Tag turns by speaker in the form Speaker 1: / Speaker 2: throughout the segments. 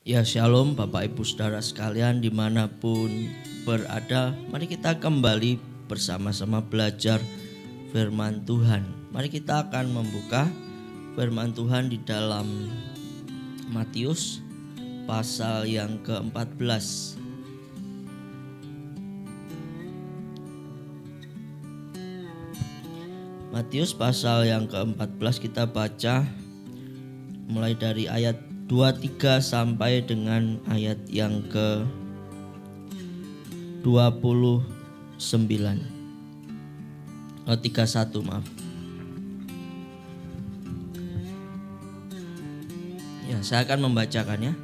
Speaker 1: Ya shalom Bapak Ibu Saudara sekalian dimanapun berada. Mari kita kembali bersama-sama belajar firman Tuhan. Mari kita akan membuka firman Tuhan di dalam Matius pasal yang ke-14. Matius pasal yang ke-14 kita baca mulai dari ayat 23 sampai dengan ayat yang ke-29. 31 maaf. Ya, saya akan membacakannya.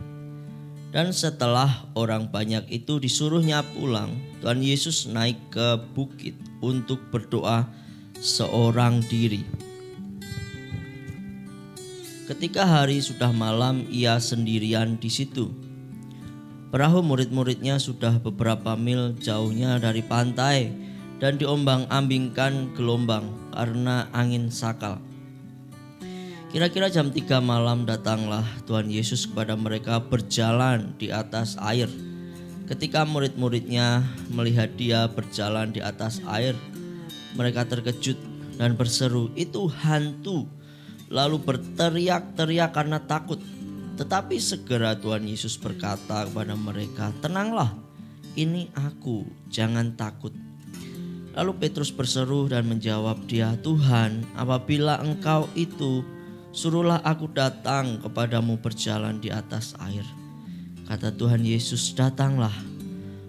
Speaker 1: Dan setelah orang banyak itu disuruhnya pulang, Tuhan Yesus naik ke bukit untuk berdoa seorang diri. Ketika hari sudah malam, ia sendirian di situ. Perahu murid-muridnya sudah beberapa mil jauhnya dari pantai dan diombang-ambingkan gelombang karena angin sakal. Kira-kira jam 3 malam datanglah Tuhan Yesus kepada mereka berjalan di atas air. Ketika murid-muridnya melihat dia berjalan di atas air, mereka terkejut dan berseru, "Itu hantu!" Lalu berteriak-teriak karena takut. Tetapi segera Tuhan Yesus berkata kepada mereka, "Tenanglah, ini aku, jangan takut." Lalu Petrus berseru dan menjawab dia, "Tuhan, apabila Engkau itu, suruhlah aku datang kepadamu berjalan di atas air." Kata Tuhan Yesus, "Datanglah."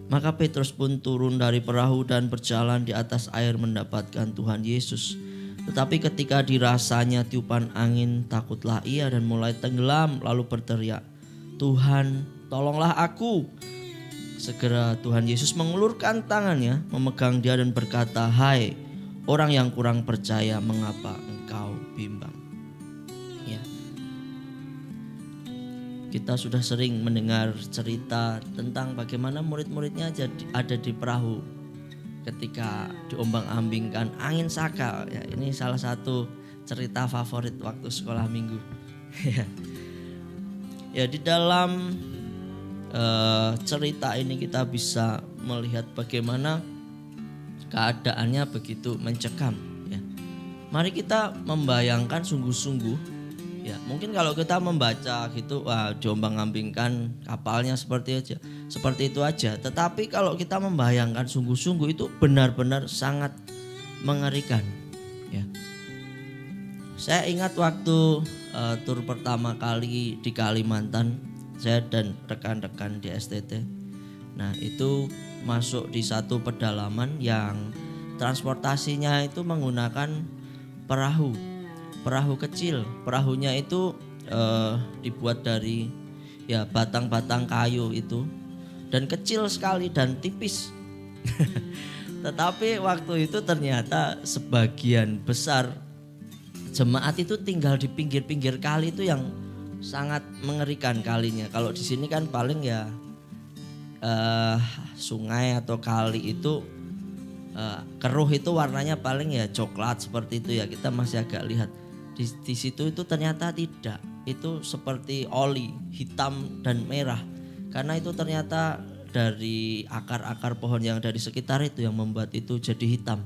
Speaker 1: Maka Petrus pun turun dari perahu dan berjalan di atas air mendapatkan Tuhan Yesus. Tetapi ketika dirasanya tiupan angin, takutlah ia dan mulai tenggelam, lalu berteriak, "Tuhan, tolonglah aku." Segera Tuhan Yesus mengulurkan tangannya, memegang dia dan berkata, "Hai orang yang kurang percaya, mengapa engkau bimbang?" Ya. Kita sudah sering mendengar cerita tentang bagaimana murid-muridnya ada di perahu ketika diombang-ambingkan angin sakal. Ya, ini salah satu cerita favorit waktu sekolah minggu. Ya, di dalam cerita ini kita bisa melihat bagaimana keadaannya begitu mencekam. Ya. Mari kita membayangkan sungguh-sungguh. Ya, mungkin kalau kita membaca gitu, wah, diombang-ambingkan kapalnya seperti itu aja. Tetapi kalau kita membayangkan sungguh-sungguh, itu benar-benar sangat mengerikan. Ya. Saya ingat waktu tur pertama kali di Kalimantan, saya dan rekan-rekan di STT. Nah, itu masuk di satu pedalaman yang transportasinya itu menggunakan perahu kecil. Perahunya itu dibuat dari batang-batang kayu itu, dan kecil sekali dan tipis. Tetapi waktu itu ternyata sebagian besar jemaat itu tinggal di pinggir-pinggir kali itu yang sangat mengerikan kalinya. Kalau di sini kan paling sungai atau kali itu keruh itu warnanya paling coklat seperti itu ya, kita masih agak lihat. Di situ itu ternyata tidak, itu seperti oli hitam dan merah, karena itu ternyata dari akar-akar pohon yang dari sekitar itu yang membuat itu jadi hitam.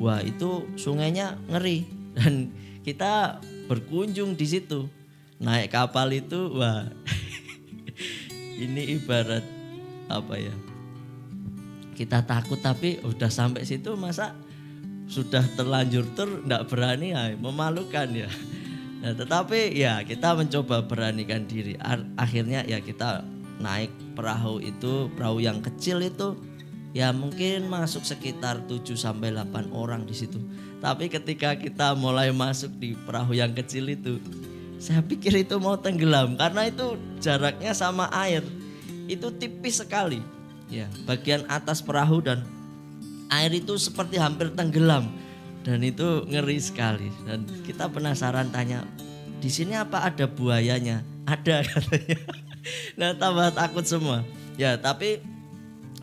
Speaker 1: Wah, itu sungainya ngeri, dan kita berkunjung di situ, naik kapal itu, wah ini ibarat apa ya, kita takut tapi udah sampai situ masa sudah terlanjur tidak berani, memalukan ya. Nah, tetapi ya kita mencoba beranikan diri. Akhirnya ya kita naik perahu itu, perahu yang kecil itu, ya mungkin masuk sekitar 7-8 orang di situ. Tapi ketika kita mulai masuk di perahu yang kecil itu, saya pikir itu mau tenggelam karena itu jaraknya sama air itu tipis sekali. Ya, bagian atas perahu dan air itu seperti hampir tenggelam, dan itu ngeri sekali. Dan kita penasaran tanya, "Di sini apa ada buayanya?" "Ada," katanya. Nah, tambah takut semua. Ya, tapi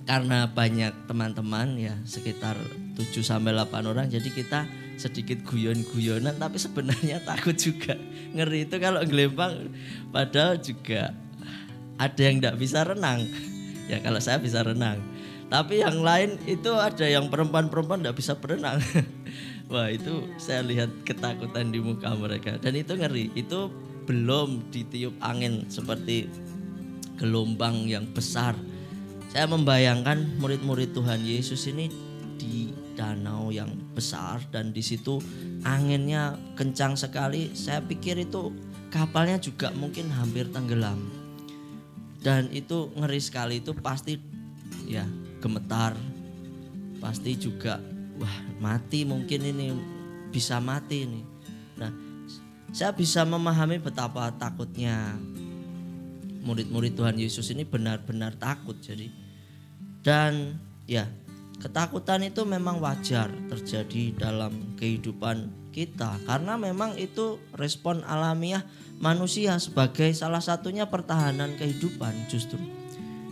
Speaker 1: karena banyak teman-teman ya, sekitar 7-8 orang, jadi kita sedikit guyon-guyonan, tapi sebenarnya takut juga. Ngeri itu kalau gelembang, padahal juga ada yang tidak bisa renang. Ya kalau saya bisa renang. Tapi yang lain itu ada yang perempuan-perempuan tidak bisa berenang. Wah itu saya lihat ketakutan di muka mereka. Dan itu ngeri. Itu belum ditiup angin seperti gelombang yang besar. Saya membayangkan murid-murid Tuhan Yesus ini di danau yang besar. Dan di situ anginnya kencang sekali. Saya pikir itu kapalnya juga mungkin hampir tenggelam. Dan itu ngeri sekali. Itu pasti ya gemetar. Pasti juga wah mati mungkin ini. Bisa mati ini. Nah saya bisa memahami betapa takutnya murid-murid Tuhan Yesus ini benar-benar takut. Jadi dan ya ketakutan itu memang wajar terjadi dalam kehidupan kita. Karena memang itu respon alamiah manusia sebagai salah satunya pertahanan kehidupan justru.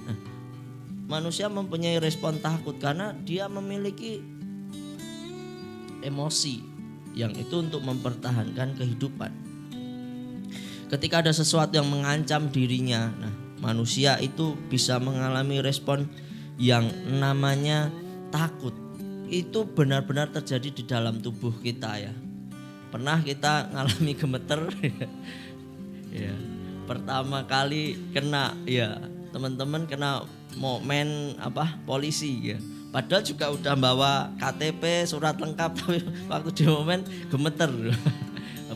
Speaker 1: Nah, manusia mempunyai respon takut karena dia memiliki emosi yang itu untuk mempertahankan kehidupan. Ketika ada sesuatu yang mengancam dirinya, nah manusia itu bisa mengalami respon yang namanya takut. Itu benar-benar terjadi di dalam tubuh kita ya. Pernah kita ngalami gemeter ya. Pertama kali kena ya, teman-teman kena momen polisi ya. Padahal juga udah bawa KTP, surat lengkap, tapi waktu di momen gemeter.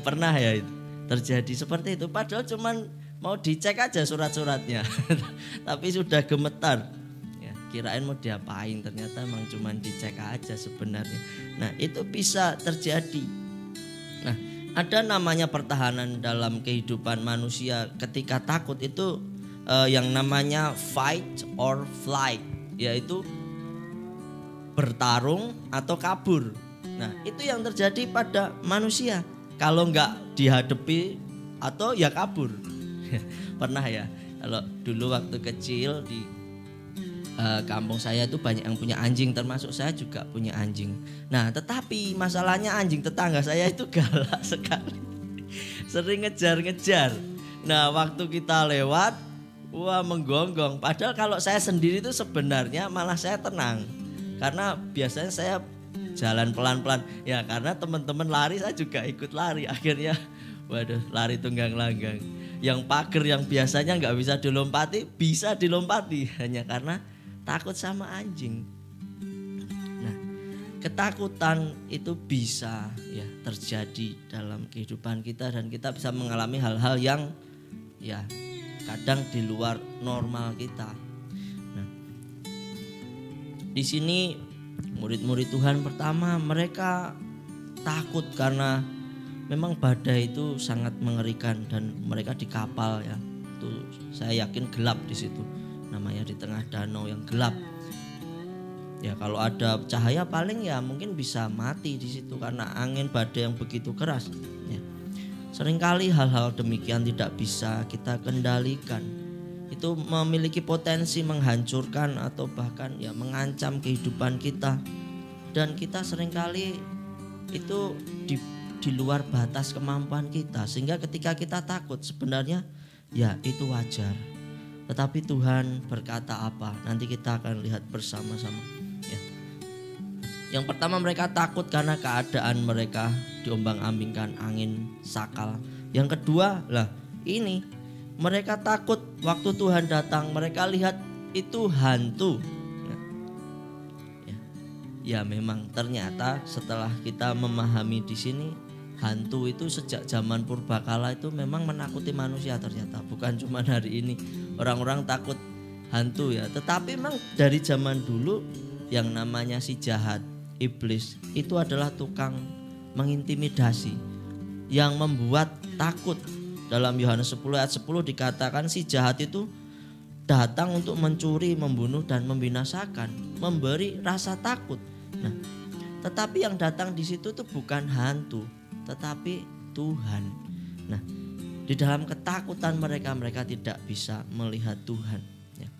Speaker 1: Pernah ya itu terjadi seperti itu. Padahal cuman mau dicek aja surat-suratnya, tapi sudah gemetar. Ya, kirain mau diapain, ternyata emang cuman dicek aja sebenarnya. Nah itu bisa terjadi. Nah ada namanya pertahanan dalam kehidupan manusia ketika takut itu yang namanya fight or flight, yaitu bertarung atau kabur. Nah itu yang terjadi pada manusia. Kalau nggak dihadapi atau ya kabur. Pernah ya, kalau dulu waktu kecil di kampung saya itu banyak yang punya anjing, termasuk saya juga punya anjing. Nah tetapi masalahnya anjing tetangga saya itu galak sekali. Sering ngejar-ngejar. Nah waktu kita lewat, wah menggonggong. Padahal kalau saya sendiri itu sebenarnya malah saya tenang. Karena biasanya saya jalan pelan-pelan. Ya karena teman-teman lari saya juga ikut lari. Akhirnya waduh lari tunggang langgang. Yang pagar yang biasanya gak bisa dilompati bisa dilompati. Hanya karena takut sama anjing. Nah ketakutan itu bisa ya terjadi dalam kehidupan kita. Dan kita bisa mengalami hal-hal yang ya kadang di luar normal kita. Di sini murid-murid Tuhan pertama mereka takut karena memang badai itu sangat mengerikan dan mereka di kapal ya. Itu saya yakin gelap di situ. Namanya di tengah danau yang gelap. Ya kalau ada cahaya paling ya mungkin bisa mati di situ karena angin badai yang begitu keras. Ya. Seringkali hal-hal demikian tidak bisa kita kendalikan. Itu memiliki potensi menghancurkan atau bahkan ya mengancam kehidupan kita. Dan kita seringkali itu di luar batas kemampuan kita. Sehingga ketika kita takut sebenarnya ya itu wajar. Tetapi Tuhan berkata apa? Nanti kita akan lihat bersama-sama ya. Yang pertama mereka takut karena keadaan mereka diombang-ambingkan angin sakal. Yang kedua lah ini mereka takut waktu Tuhan datang, mereka lihat itu hantu. Ya memang ternyata setelah kita memahami di sini hantu itu sejak zaman purbakala itu memang menakuti manusia ternyata. Bukan cuma hari ini orang-orang takut hantu ya, tetapi memang dari zaman dulu yang namanya si jahat, iblis itu adalah tukang mengintimidasi yang membuat takut. Dalam Yohanes 10 ayat 10 dikatakan si jahat itu datang untuk mencuri, membunuh dan membinasakan, memberi rasa takut. Nah, tetapi yang datang di situ itu bukan hantu, tetapi Tuhan. Nah, di dalam ketakutan mereka tidak bisa melihat Tuhan. Ya.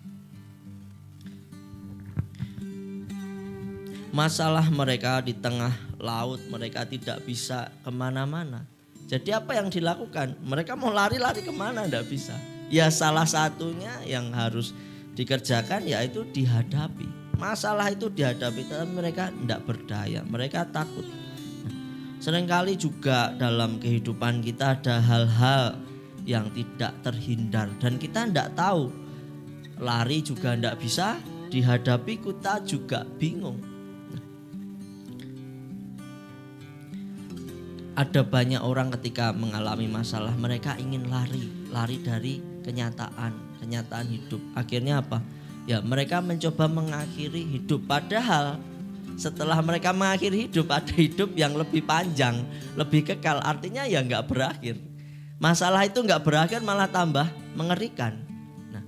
Speaker 1: Masalah mereka di tengah laut, mereka tidak bisa kemana-mana. Jadi apa yang dilakukan? Mereka mau lari-lari kemana? Tidak bisa. Ya salah satunya yang harus dikerjakan yaitu dihadapi. Masalah itu dihadapi, tapi mereka tidak berdaya, mereka takut. Seringkali juga dalam kehidupan kita ada hal-hal yang tidak terhindar dan kita tidak tahu. Lari juga tidak bisa, dihadapi kita juga bingung. Ada banyak orang ketika mengalami masalah mereka ingin lari dari kenyataan hidup. Akhirnya apa? Ya mereka mencoba mengakhiri hidup. Padahal setelah mereka mengakhiri hidup ada hidup yang lebih panjang, lebih kekal. Artinya ya nggak berakhir. Masalah itu nggak berakhir malah tambah mengerikan. Nah,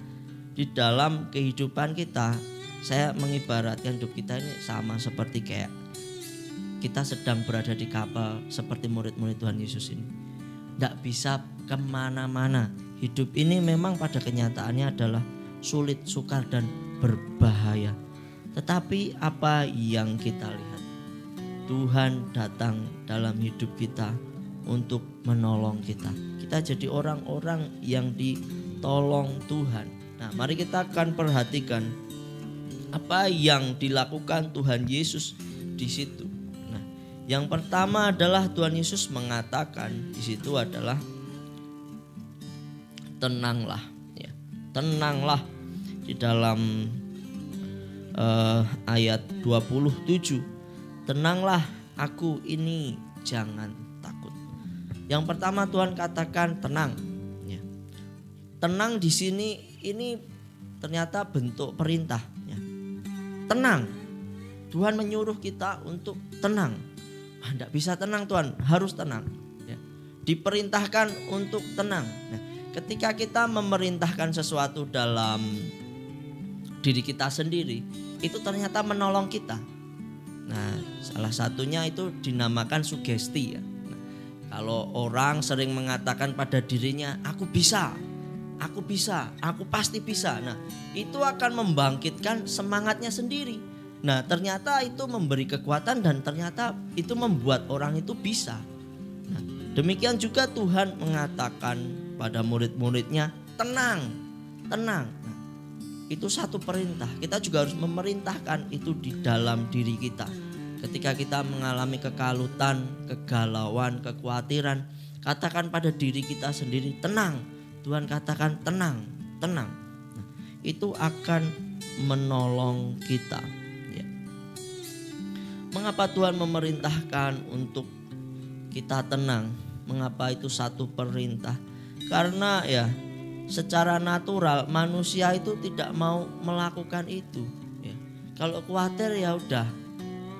Speaker 1: di dalam kehidupan kita, saya mengibaratkan hidup kita ini sama seperti kayak kita sedang berada di kapal seperti murid-murid Tuhan Yesus ini. Tidak bisa kemana-mana. Hidup ini memang pada kenyataannya adalah sulit, sukar dan berbahaya. Tetapi apa yang kita lihat? Tuhan datang dalam hidup kita untuk menolong kita. Kita jadi orang-orang yang ditolong Tuhan. Nah, mari kita akan perhatikan apa yang dilakukan Tuhan Yesus di situ. Yang pertama adalah Tuhan Yesus mengatakan di situ adalah tenanglah, ya. Tenanglah di dalam ayat 27. Tenanglah, aku ini, jangan takut. Yang pertama Tuhan katakan tenang, ya. Tenang di sini ini ternyata bentuk perintah, ya. Tenang. Tuhan menyuruh kita untuk tenang. Tidak bisa tenang Tuhan, harus tenang, ya. Diperintahkan untuk tenang. Nah, ketika kita memerintahkan sesuatu dalam diri kita sendiri, itu ternyata menolong kita. Nah, salah satunya itu dinamakan sugesti, ya. Nah, kalau orang sering mengatakan pada dirinya, aku bisa, aku pasti bisa. Nah, itu akan membangkitkan semangatnya sendiri. Nah, ternyata itu memberi kekuatan dan ternyata itu membuat orang itu bisa. Nah, demikian juga Tuhan mengatakan pada murid-muridnya, tenang. Nah, itu satu perintah. Kita juga harus memerintahkan itu di dalam diri kita. Ketika kita mengalami kekalutan, kegalauan, kekhawatiran, katakan pada diri kita sendiri, tenang. Tuhan katakan tenang. Nah, itu akan menolong kita. Mengapa Tuhan memerintahkan untuk kita tenang? Mengapa itu satu perintah? Karena ya secara natural manusia itu tidak mau melakukan itu, ya. Kalau khawatir ya udah,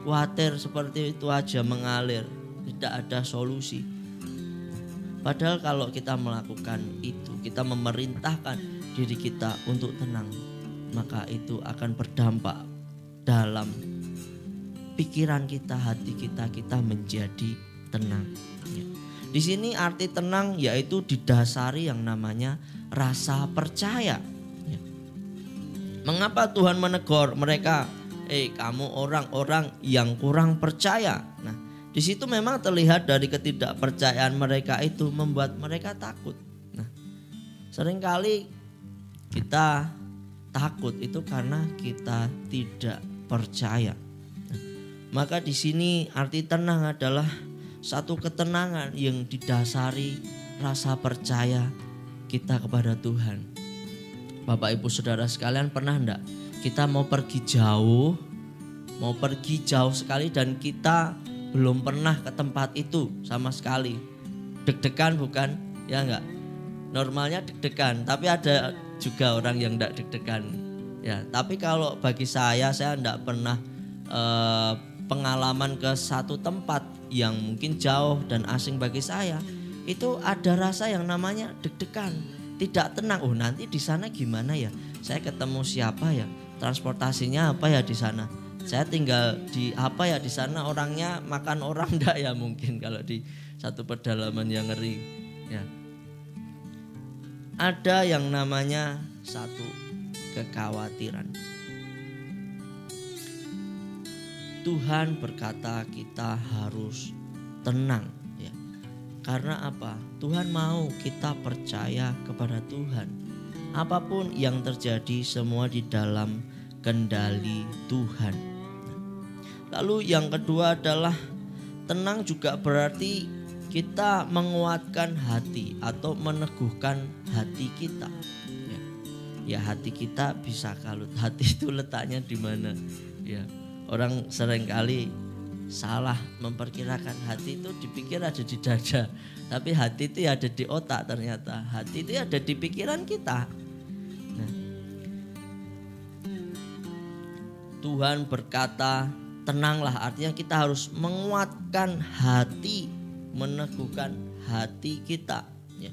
Speaker 1: khawatir seperti itu aja mengalir, tidak ada solusi. Padahal kalau kita melakukan itu, kita memerintahkan diri kita untuk tenang, maka itu akan berdampak dalam pikiran kita, hati kita menjadi tenang. Di sini arti tenang yaitu didasari yang namanya rasa percaya. Mengapa Tuhan menegur mereka? Kamu orang-orang yang kurang percaya. Nah, di situ memang terlihat dari ketidakpercayaan mereka itu membuat mereka takut. Nah, seringkali kita takut itu karena kita tidak percaya. Maka di sini arti tenang adalah satu ketenangan yang didasari rasa percaya kita kepada Tuhan. Bapak Ibu Saudara sekalian, pernah enggak kita mau pergi jauh sekali dan kita belum pernah ke tempat itu sama sekali? Deg-degan bukan? Ya enggak? Normalnya deg-degan, tapi ada juga orang yang enggak deg-degan. Ya, tapi kalau bagi saya enggak pernah pengalaman ke satu tempat yang mungkin jauh dan asing bagi saya, itu ada rasa yang namanya deg-degan, tidak tenang. Oh, nanti di sana gimana ya? Saya ketemu siapa ya? Transportasinya apa ya di sana? Saya tinggal di apa ya di sana? Orangnya makan orang enggak ya mungkin kalau di satu pedalaman yang ngeri, ya. Ada yang namanya satu kekhawatiran. Tuhan berkata kita harus tenang, ya. Karena apa? Tuhan mau kita percaya kepada Tuhan. apapun yang terjadi semua di dalam kendali Tuhan. Lalu yang kedua adalah tenang juga berarti kita menguatkan hati atau meneguhkan hati kita. Ya hati kita bisa kalut. Hati itu letaknya di mana? Ya, orang seringkali salah memperkirakan hati itu dipikir ada di dada, tapi hati itu ada di otak ternyata. Hati itu ada di pikiran kita. Nah, Tuhan berkata tenanglah, artinya kita harus menguatkan hati, meneguhkan hati kita. Ya.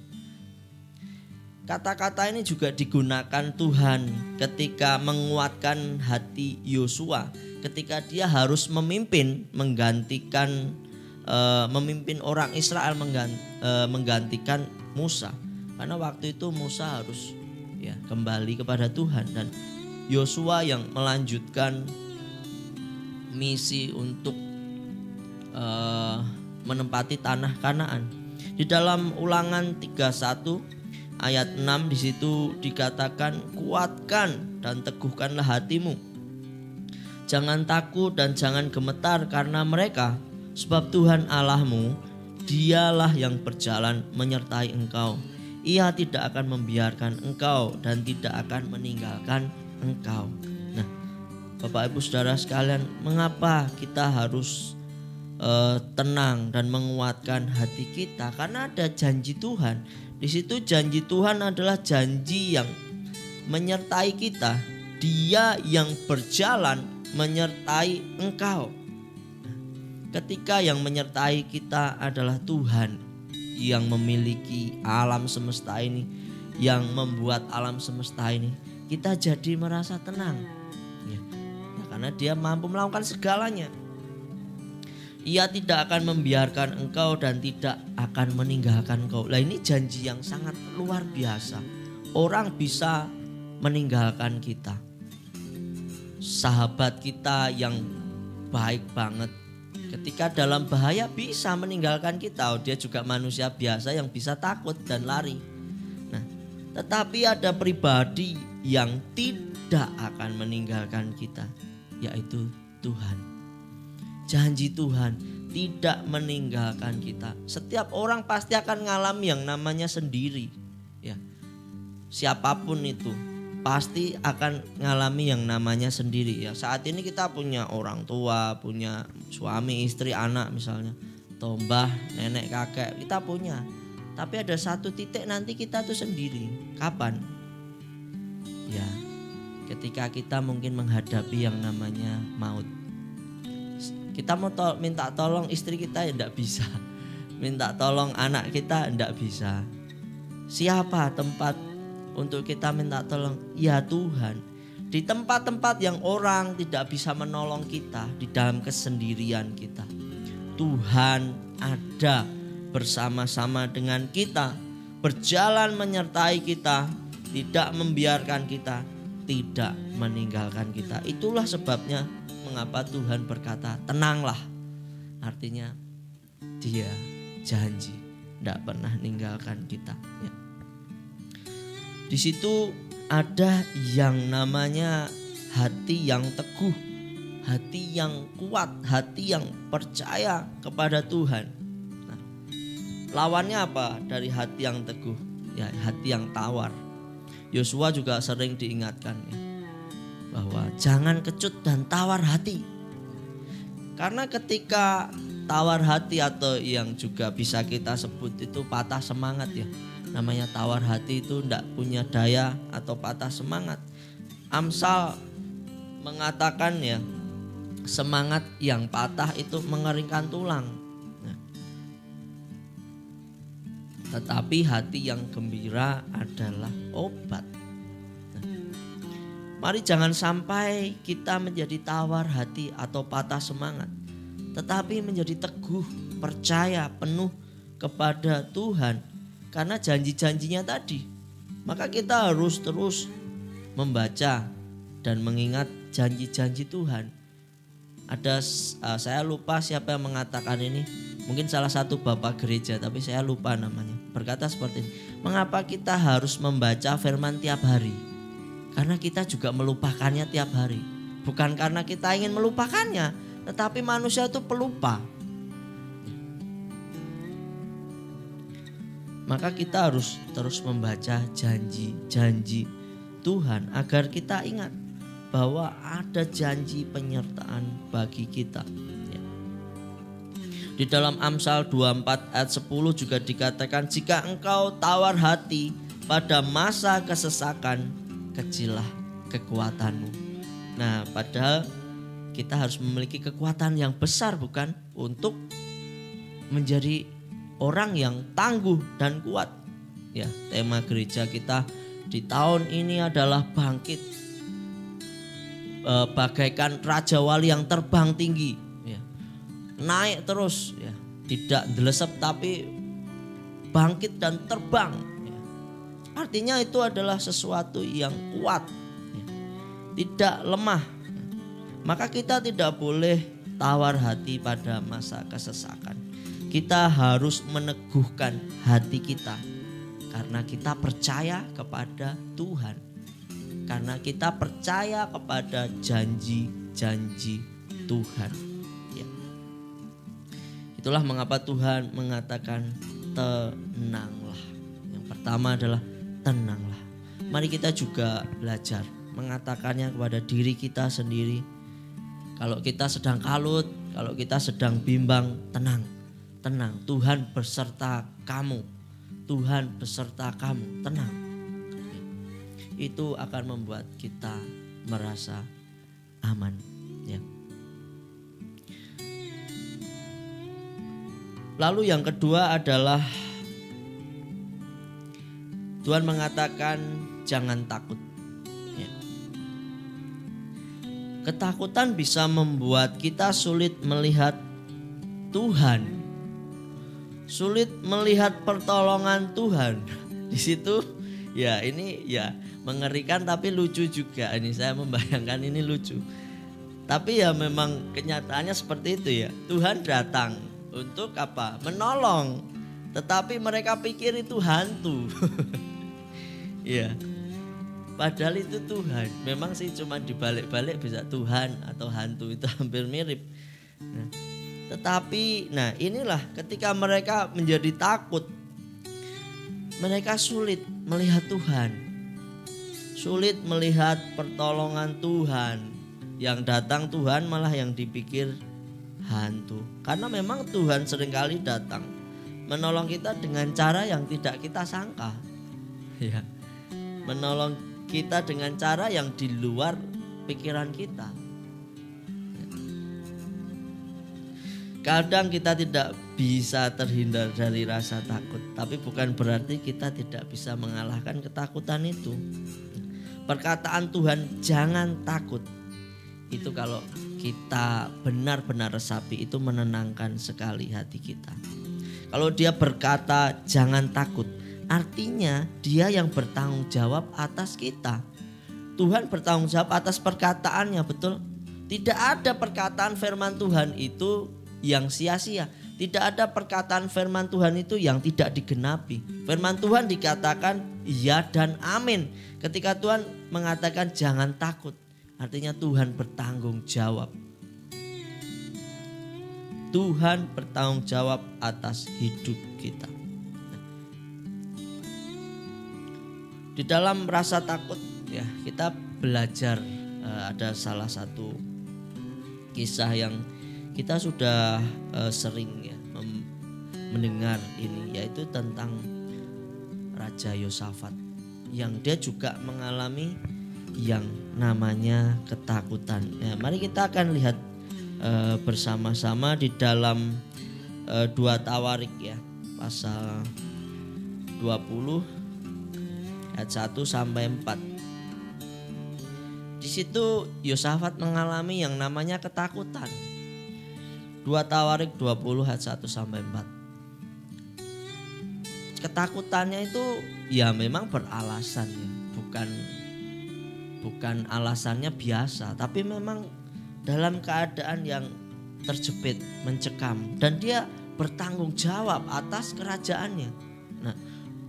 Speaker 1: Kata-kata ini juga digunakan Tuhan ketika menguatkan hati Yosua, ketika dia harus memimpin memimpin orang Israel menggantikan Musa. Karena waktu itu Musa harus kembali kepada Tuhan dan Yosua yang melanjutkan misi untuk menempati tanah Kanaan. Di dalam Ulangan 31 ayat 6 di situ dikatakan, kuatkan dan teguhkanlah hatimu. Jangan takut dan jangan gemetar karena mereka, sebab Tuhan Allahmu, dialah yang berjalan menyertai engkau. Ia tidak akan membiarkan engkau dan tidak akan meninggalkan engkau. Nah, Bapak Ibu Saudara sekalian, mengapa kita harus tenang dan menguatkan hati kita? Karena ada janji Tuhan. Di situ janji Tuhan adalah janji yang menyertai kita. Dia yang berjalan menyertai engkau. Ketika yang menyertai kita adalah Tuhan yang memiliki alam semesta ini, yang membuat alam semesta ini, kita jadi merasa tenang. Karena dia mampu melakukan segalanya. Ia tidak akan membiarkan engkau dan tidak akan meninggalkan engkau. Nah, ini janji yang sangat luar biasa. Orang bisa meninggalkan kita, sahabat kita yang baik banget, ketika dalam bahaya bisa meninggalkan kita. Dia juga manusia biasa yang bisa takut dan lari. Nah, tetapi ada pribadi yang tidak akan meninggalkan kita, yaitu Tuhan. Janji Tuhan tidak meninggalkan kita. Setiap orang pasti akan mengalami yang namanya sendiri. Ya, siapapun itu pasti akan mengalami yang namanya sendiri. Ya, saat ini kita punya orang tua, punya suami, istri, anak misalnya, atau mbah, nenek, kakek, kita punya. Tapi ada satu titik nanti kita tuh sendiri. Kapan? Ya, ketika kita mungkin menghadapi yang namanya maut. Kita mau minta tolong istri kita ya enggak bisa. Minta tolong anak kita enggak bisa. Siapa tempat untuk kita minta tolong? Ya Tuhan. Di tempat-tempat yang orang tidak bisa menolong kita, di dalam kesendirian kita, Tuhan ada bersama-sama dengan kita, berjalan menyertai kita, tidak membiarkan kita, tidak meninggalkan kita. Itulah sebabnya mengapa Tuhan berkata tenanglah. Artinya dia janji tidak pernah meninggalkan kita. Ya. Di situ ada yang namanya hati yang teguh, hati yang kuat, hati yang percaya kepada Tuhan. Nah, lawannya apa dari hati yang teguh? Ya, hati yang tawar. Yosua juga sering diingatkan ya, bahwa jangan kecut dan tawar hati. Karena ketika tawar hati atau yang juga bisa kita sebut itu patah semangat ya. Namanya tawar hati itu tidak punya daya atau patah semangat. Amsal mengatakan ya, semangat yang patah itu mengeringkan tulang. Nah, tetapi hati yang gembira adalah obat. Mari jangan sampai kita menjadi tawar hati atau patah semangat, tetapi menjadi teguh, percaya penuh kepada Tuhan karena janji-janjinya tadi. Maka kita harus terus membaca dan mengingat janji-janji Tuhan. Saya lupa siapa yang mengatakan ini, mungkin salah satu bapak gereja tapi saya lupa namanya. Berkata seperti ini, Mengapa kita harus membaca firman tiap hari? Karena kita juga melupakannya tiap hari. Bukan karena kita ingin melupakannya, tetapi manusia itu pelupa. Maka kita harus terus membaca janji-janji Tuhan agar kita ingat bahwa ada janji penyertaan bagi kita. Di dalam Amsal 24 ayat 10 juga dikatakan, jika engkau tawar hati pada masa kesesakan, kecillah kekuatanmu. Nah, padahal kita harus memiliki kekuatan yang besar bukan? Untuk menjadi orang yang tangguh dan kuat. Ya, tema gereja kita di tahun ini adalah bangkit bagaikan raja wali yang terbang tinggi, ya. Naik terus, ya. Tidak delesep tapi bangkit dan terbang, ya. Artinya itu adalah sesuatu yang kuat, ya. Tidak lemah. Maka kita tidak boleh tawar hati pada masa kesesakan. Kita harus meneguhkan hati kita karena kita percaya kepada Tuhan. Karena kita percaya kepada janji-janji Tuhan. Ya. Itulah mengapa Tuhan mengatakan tenanglah. Yang pertama adalah tenanglah. Mari kita juga belajar mengatakannya kepada diri kita sendiri. Kalau kita sedang kalut, kalau kita sedang bimbang, tenang. Tenang, Tuhan beserta kamu. Tuhan beserta kamu, tenang. Itu akan membuat kita merasa aman, ya. Lalu yang kedua adalah Tuhan mengatakan jangan takut, ya. Ketakutan bisa membuat kita sulit melihat Tuhan. Sulit melihat pertolongan Tuhan. Di situ ya ini ya mengerikan tapi lucu juga. Ini saya membayangkan ini lucu. Tapi ya memang kenyataannya seperti itu ya. Tuhan datang untuk apa? Menolong. Tetapi mereka pikir itu hantu. Ya. Padahal itu Tuhan. Memang sih cuma dibalik-balik bisa Tuhan atau hantu, itu hampir mirip. Nah, tetapi nah inilah ketika mereka menjadi takut, mereka sulit melihat Tuhan, sulit melihat pertolongan Tuhan. Yang datang Tuhan malah yang dipikir hantu. Karena memang Tuhan seringkali datang menolong kita dengan cara yang tidak kita sangka, ya. Menolong kita dengan cara yang di luar pikiran kita. Kadang kita tidak bisa terhindar dari rasa takut, tapi bukan berarti kita tidak bisa mengalahkan ketakutan itu. Perkataan Tuhan jangan takut, itu kalau kita benar-benar resapi itu menenangkan sekali hati kita. Kalau dia berkata jangan takut, artinya dia yang bertanggung jawab atas kita. Tuhan bertanggung jawab atas perkataannya, betul? Tidak ada perkataan firman Tuhan itu yang sia-sia. Tidak ada perkataan firman Tuhan itu yang tidak digenapi. Firman Tuhan dikatakan iya dan amin. Ketika Tuhan mengatakan jangan takut, artinya Tuhan bertanggung jawab. Tuhan bertanggung jawab atas hidup kita. Di dalam rasa takut ya kita belajar ada salah satu kisah yang kita sudah sering ya mendengar ini, yaitu tentang Raja Yosafat yang dia juga mengalami yang namanya ketakutan. Ya, mari kita akan lihat bersama-sama di dalam 2 Tawarik ya, pasal 20 ayat 1 sampai 4. Di situ Yosafat mengalami yang namanya ketakutan. 2 Tawarik 20 ayat 1 sampai 4. Ketakutannya itu ya memang beralasan ya, bukan alasannya biasa, tapi memang dalam keadaan yang terjepit, mencekam, dan dia bertanggung jawab atas kerajaannya. Nah,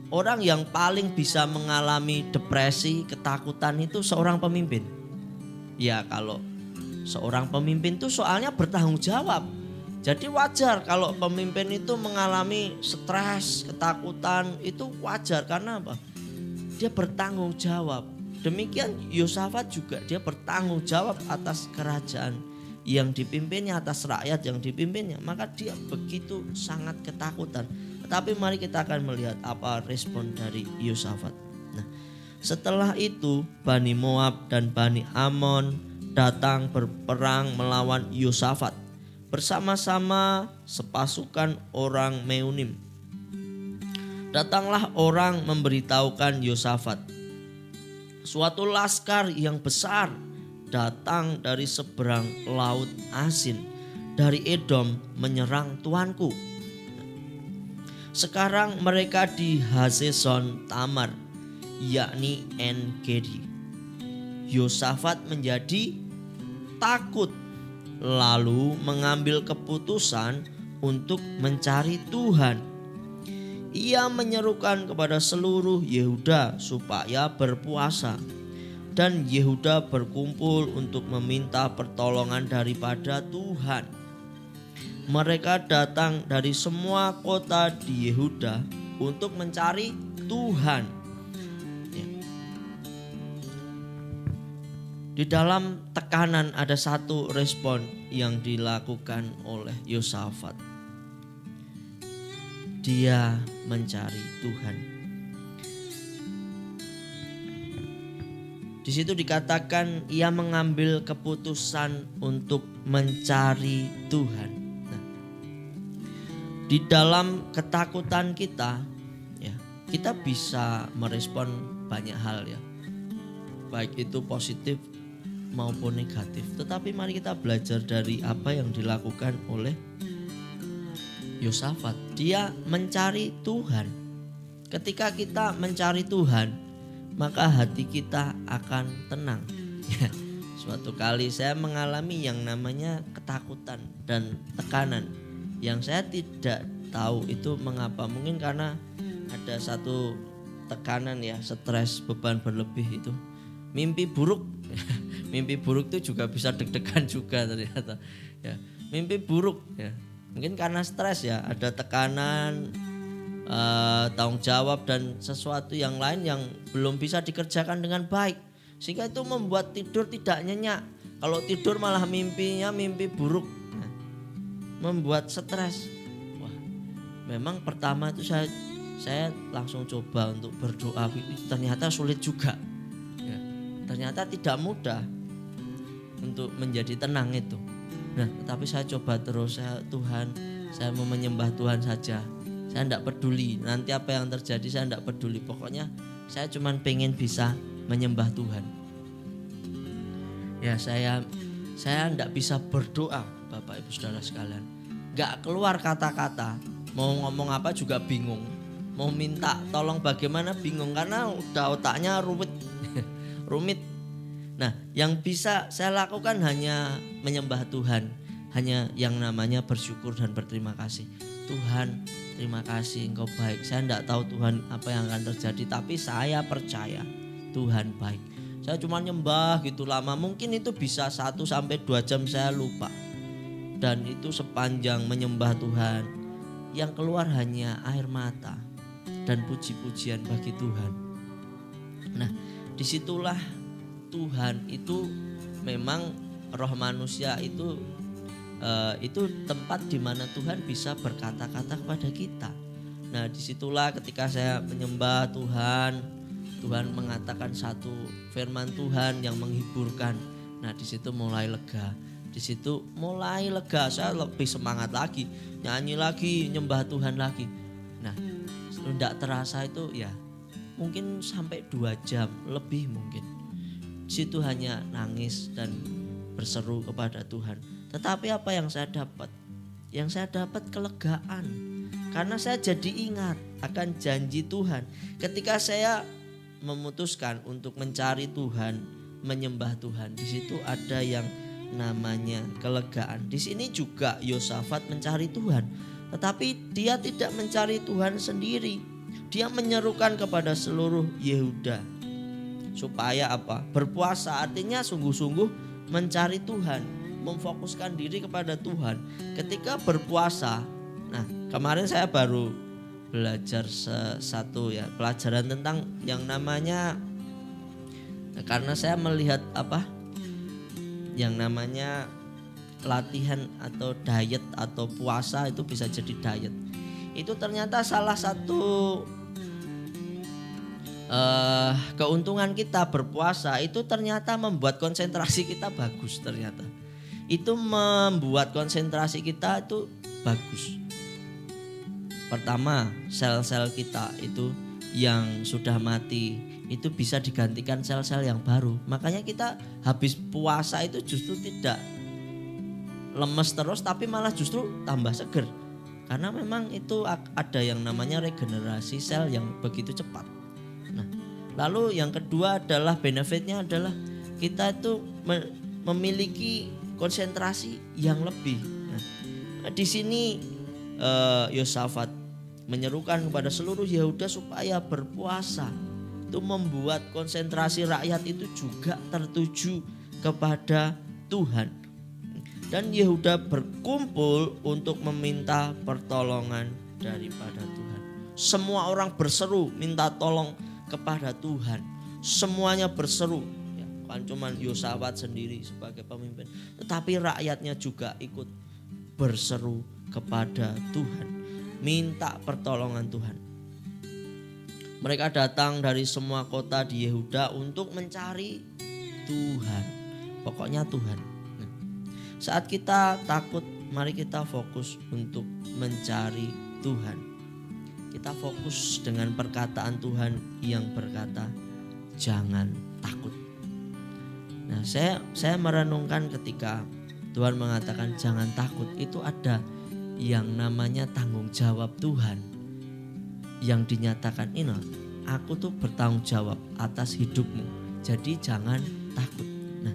Speaker 1: orang yang paling bisa mengalami depresi, ketakutan itu seorang pemimpin. Ya kalau seorang pemimpin itu soalnya bertanggung jawab. Jadi wajar kalau pemimpin itu mengalami stres, ketakutan, itu wajar karena apa? Dia bertanggung jawab. Demikian Yosafat juga, dia bertanggung jawab atas kerajaan yang dipimpinnya, atas rakyat yang dipimpinnya. Maka dia begitu sangat ketakutan. Tetapi mari kita akan melihat apa respon dari Yosafat. Nah, setelah itu Bani Moab dan Bani Amon datang berperang melawan Yosafat bersama-sama sepasukan orang Meunim. Datanglah orang memberitahukan Yosafat, suatu laskar yang besar datang dari seberang laut Asin, dari Edom menyerang tuanku. Sekarang mereka di Hazeson Tamar, yakni En-Gedi. Yosafat menjadi takut, lalu mengambil keputusan untuk mencari Tuhan. Ia menyerukan kepada seluruh Yehuda supaya berpuasa, dan Yehuda berkumpul untuk meminta pertolongan daripada Tuhan. Mereka datang dari semua kota di Yehuda untuk mencari Tuhan. Di dalam tekanan ada satu respon yang dilakukan oleh Yosafat. Dia mencari Tuhan. Di situ dikatakan ia mengambil keputusan untuk mencari Tuhan. Nah, di dalam ketakutan kita, ya, kita bisa merespon banyak hal ya, baik itu positif maupun negatif. Tetapi mari kita belajar dari apa yang dilakukan oleh Yosafat. Dia mencari Tuhan. Ketika kita mencari Tuhan, maka hati kita akan tenang. Suatu kali saya mengalami yang namanya ketakutan dan tekanan yang saya tidak tahu itu mengapa. Mungkin karena ada satu tekanan ya, stres, beban berlebih itu. Mimpi buruk. Mimpi buruk itu juga bisa deg-degan juga ternyata. Ya, mimpi buruk ya. Mungkin karena stres ya, ada tekanan, tanggung jawab dan sesuatu yang lain yang belum bisa dikerjakan dengan baik. Sehingga itu membuat tidur tidak nyenyak. Kalau tidur malah mimpinya mimpi buruk. Nah, membuat stres. Wah, memang pertama itu saya langsung coba untuk berdoa. Ternyata sulit juga. Ya, ternyata tidak mudah untuk menjadi tenang itu. Nah, tetapi saya coba terus, Tuhan, saya mau menyembah Tuhan saja. Saya tidak peduli nanti apa yang terjadi, saya tidak peduli. Pokoknya saya cuma pengen bisa menyembah Tuhan. Ya, saya tidak bisa berdoa, Bapak Ibu Saudara sekalian. Gak keluar kata-kata, mau ngomong apa juga bingung. Mau minta tolong bagaimana bingung karena udah otaknya rumit. Nah, yang bisa saya lakukan hanya menyembah Tuhan, hanya yang namanya bersyukur dan berterima kasih. Tuhan, terima kasih Engkau baik. Saya tidak tahu Tuhan apa yang akan terjadi, tapi saya percaya Tuhan baik. Saya cuma nyembah gitu lama, mungkin itu bisa 1-2 jam saya lupa. Dan itu sepanjang menyembah Tuhan, yang keluar hanya air mata dan puji-pujian bagi Tuhan. Nah, disitulah Tuhan itu memang roh manusia itu tempat di mana Tuhan bisa berkata-kata kepada kita. Nah, disitulah ketika saya menyembah Tuhan, Tuhan mengatakan satu firman Tuhan yang menghiburkan. Nah, di situ mulai lega. Di situ mulai lega, saya lebih semangat lagi, nyanyi lagi, nyembah Tuhan lagi. Nah, tidak terasa itu ya mungkin sampai 2 jam lebih mungkin. Di situ hanya nangis dan berseru kepada Tuhan. Tetapi apa yang saya dapat? Yang saya dapat kelegaan. Karena saya jadi ingat akan janji Tuhan. Ketika saya memutuskan untuk mencari Tuhan, menyembah Tuhan, di situ ada yang namanya kelegaan. Di sini juga Yosafat mencari Tuhan. Tetapi dia tidak mencari Tuhan sendiri. Dia menyerukan kepada seluruh Yehuda supaya apa? Berpuasa, artinya sungguh-sungguh mencari Tuhan, memfokuskan diri kepada Tuhan. Ketika berpuasa, nah kemarin saya baru belajar satu ya pelajaran tentang yang namanya, karena saya melihat apa yang namanya latihan atau diet atau puasa itu bisa jadi diet. Itu ternyata salah satu keuntungan kita berpuasa itu ternyata membuat konsentrasi kita bagus. Ternyata itu membuat konsentrasi kita itu bagus. Pertama, sel-sel kita itu yang sudah mati itu bisa digantikan sel-sel yang baru. Makanya kita habis puasa itu justru tidak lemes terus, tapi malah justru tambah seger. Karena memang itu ada yang namanya regenerasi sel yang begitu cepat. Nah, lalu yang kedua adalah benefitnya adalah kita itu memiliki konsentrasi yang lebih. Nah, di sini Yosafat menyerukan kepada seluruh Yehuda supaya berpuasa. Itu membuat konsentrasi rakyat itu juga tertuju kepada Tuhan. Dan Yehuda berkumpul untuk meminta pertolongan daripada Tuhan. Semua orang berseru minta tolong kepada Tuhan. Semuanya berseru, ya, bukan cuma Yosafat sendiri sebagai pemimpin, tetapi rakyatnya juga ikut berseru kepada Tuhan, minta pertolongan Tuhan. Mereka datang dari semua kota di Yehuda untuk mencari Tuhan. Pokoknya Tuhan. Nah, saat kita takut, mari kita fokus untuk mencari Tuhan. Kita fokus dengan perkataan Tuhan yang berkata, jangan takut. Nah, saya merenungkan ketika Tuhan mengatakan jangan takut, itu ada yang namanya tanggung jawab Tuhan yang dinyatakan, ini aku tuh bertanggung jawab atas hidupmu, jadi jangan takut. Nah,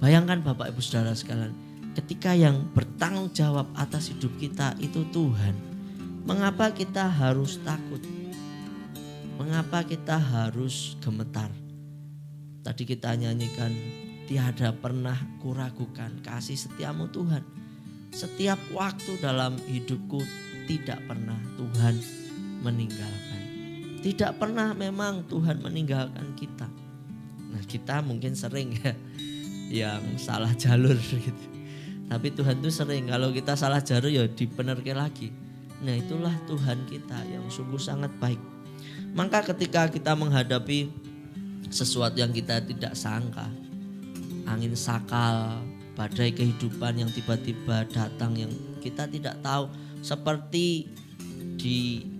Speaker 1: bayangkan Bapak Ibu Saudara sekalian, ketika yang bertanggung jawab atas hidup kita itu Tuhan, mengapa kita harus takut? Mengapa kita harus gemetar? Tadi kita nyanyikan, tiada pernah kuragukan kasih setiamu Tuhan. Setiap waktu dalam hidupku tidak pernah Tuhan meninggalkan. Tidak pernah memang Tuhan meninggalkan kita. Nah, kita mungkin sering ya yang salah jalur gitu. Tapi Tuhan tuh sering kalau kita salah jalur ya dibenerke lagi. Nah, itulah Tuhan kita yang sungguh sangat baik. Maka ketika kita menghadapi sesuatu yang kita tidak sangka, angin sakal, badai kehidupan yang tiba-tiba datang yang kita tidak tahu, seperti di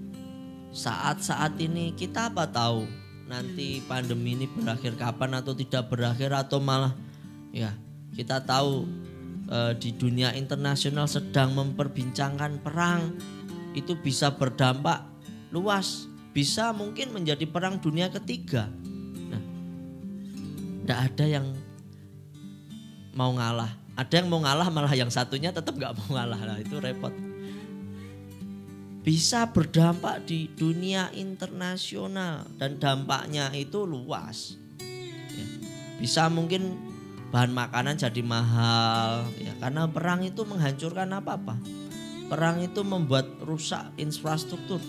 Speaker 1: saat-saat ini, kita apa tahu nanti pandemi ini berakhir kapan atau tidak berakhir, atau malah ya kita tahu di dunia internasional sedang memperbincangkan perang. Itu bisa berdampak luas, bisa mungkin menjadi perang dunia ketiga. Nah, tidak ada yang mau ngalah. Ada yang mau ngalah, malah yang satunya tetap gak mau ngalah. Nah, itu repot. Bisa berdampak di dunia internasional dan dampaknya itu luas. Ya, bisa mungkin bahan makanan jadi mahal, ya, karena perang itu menghancurkan apa-apa. Perang itu membuat rusak infrastruktur.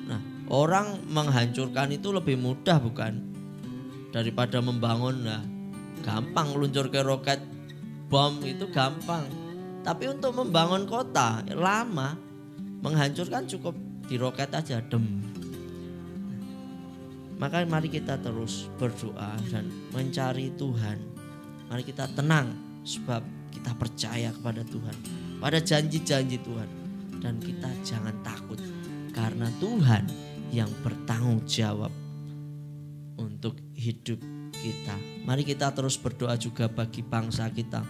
Speaker 1: Nah, orang menghancurkan itu lebih mudah bukan? Daripada membangun. Nah, gampang meluncur ke roket bom itu gampang. Tapi untuk membangun kota lama, menghancurkan cukup di roket aja dem. Maka mari kita terus berdoa dan mencari Tuhan. Mari kita tenang sebab kita percaya kepada Tuhan, pada janji-janji Tuhan, dan kita jangan takut karena Tuhan yang bertanggung jawab untuk hidup kita. Mari kita terus berdoa juga bagi bangsa kita,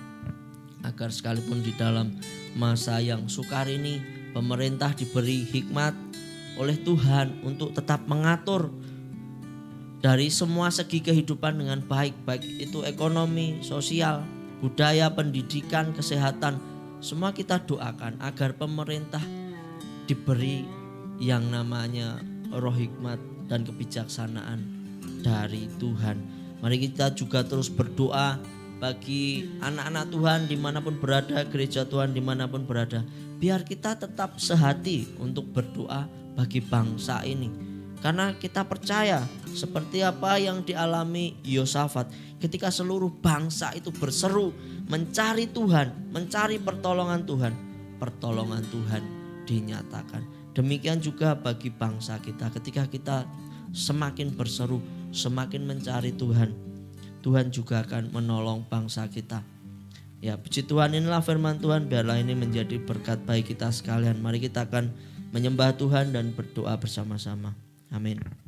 Speaker 1: agar sekalipun di dalam masa yang sukar ini pemerintah diberi hikmat oleh Tuhan untuk tetap mengatur dari semua segi kehidupan dengan baik, baik itu ekonomi, sosial, budaya, pendidikan, kesehatan. Semua kita doakan agar pemerintah diberi yang namanya roh hikmat dan kebijaksanaan dari Tuhan. Mari kita juga terus berdoa bagi anak-anak Tuhan dimanapun berada, gereja Tuhan dimanapun berada. Biar kita tetap sehati untuk berdoa bagi bangsa ini. Karena kita percaya seperti apa yang dialami Yosafat ketika seluruh bangsa itu berseru mencari Tuhan, mencari pertolongan Tuhan dinyatakan. Demikian juga bagi bangsa kita, ketika kita semakin berseru, semakin mencari Tuhan, Tuhan juga akan menolong bangsa kita. Ya, puji Tuhan, inilah firman Tuhan, biarlah ini menjadi berkat bagi kita sekalian. Mari kita akan menyembah Tuhan dan berdoa bersama-sama. Amin.